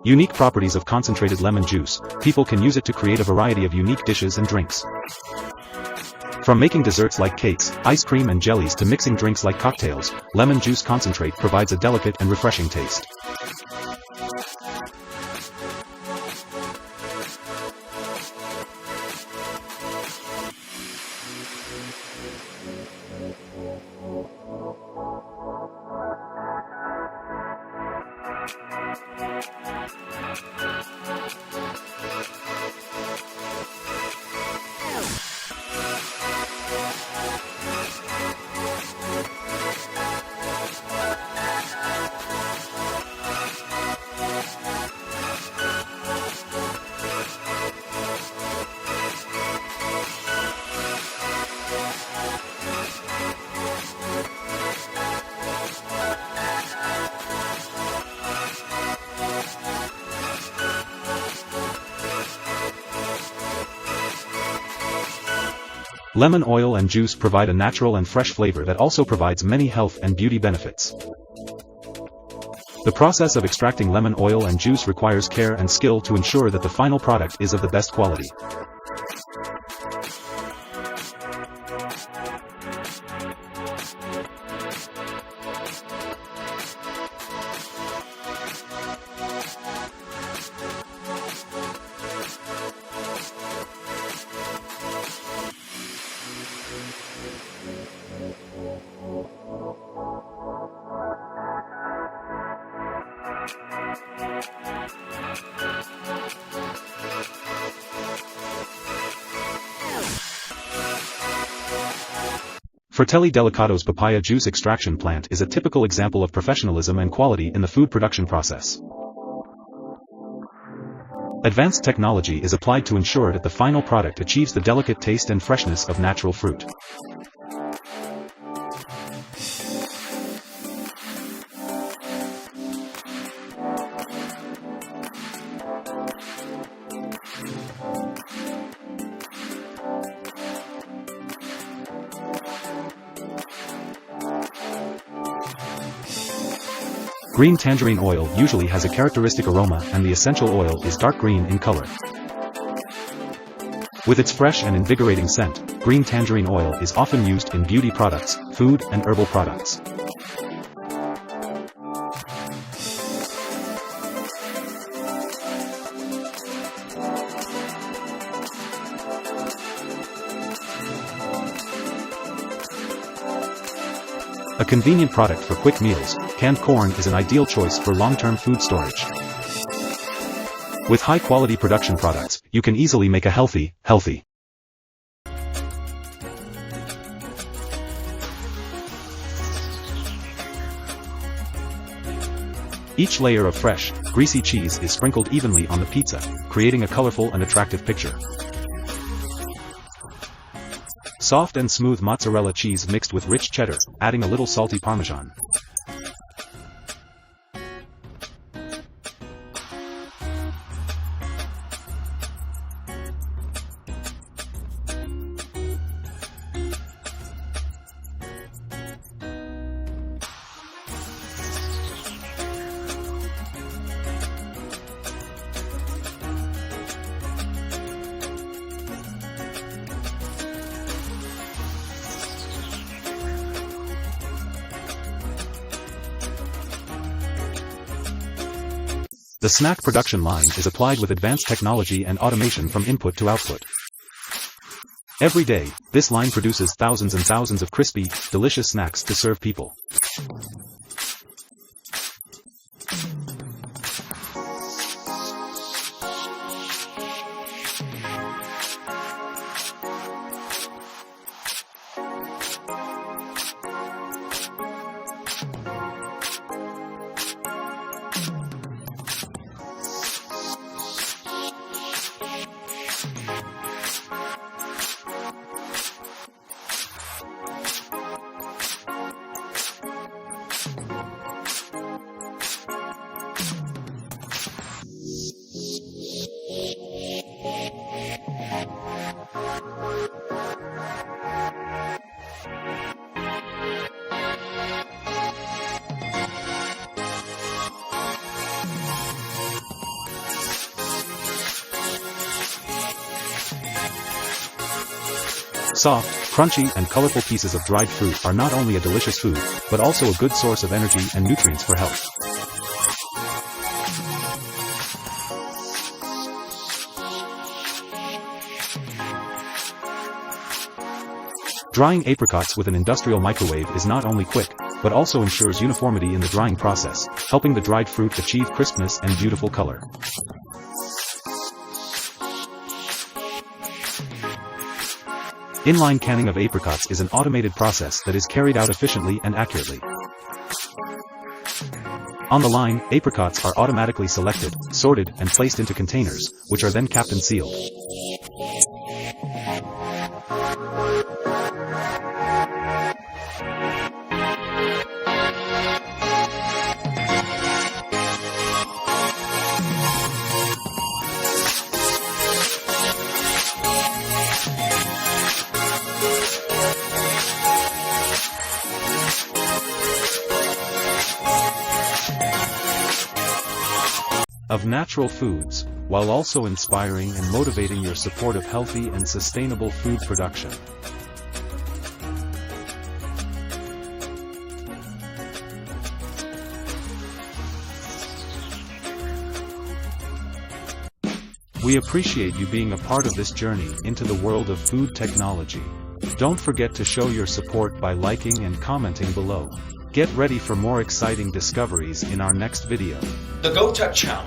Unique properties of concentrated lemon juice. People can use it to create a variety of unique dishes and drinks. From making desserts like cakes, ice cream and jellies to mixing drinks like cocktails, lemon juice concentrate provides a delicate and refreshing taste. Lemon oil and juice provide a natural and fresh flavor that also provides many health and beauty benefits. The process of extracting lemon oil and juice requires care and skill to ensure that the final product is of the best quality. Fratelli Delicato's papaya juice extraction plant is a typical example of professionalism and quality in the food production process. Advanced technology is applied to ensure that the final product achieves the delicate taste and freshness of natural fruit. Green tangerine oil usually has a characteristic aroma and the essential oil is dark green in color. With its fresh and invigorating scent, green tangerine oil is often used in beauty products, food and herbal products. A convenient product for quick meals, canned corn is an ideal choice for long-term food storage. With high-quality production products, you can easily make a healthy. Each layer of fresh, greasy cheese is sprinkled evenly on the pizza, creating a colorful and attractive picture. Soft and smooth mozzarella cheese mixed with rich cheddar, adding a little salty parmesan. The snack production line is applied with advanced technology and automation from input to output. Every day, this line produces thousands and thousands of crispy, delicious snacks to serve people. Soft, crunchy, and colorful pieces of dried fruit are not only a delicious food, but also a good source of energy and nutrients for health. Drying apricots with an industrial microwave is not only quick, but also ensures uniformity in the drying process, helping the dried fruit achieve crispness and beautiful color. Inline canning of apricots is an automated process that is carried out efficiently and accurately. On the line, apricots are automatically selected, sorted, and placed into containers, which are then capped and sealed. Of natural foods, while also inspiring and motivating your support of healthy and sustainable food production. We appreciate you being a part of this journey into the world of food technology. Don't forget to show your support by liking and commenting below. Get ready for more exciting discoveries in our next video. The GoTech channel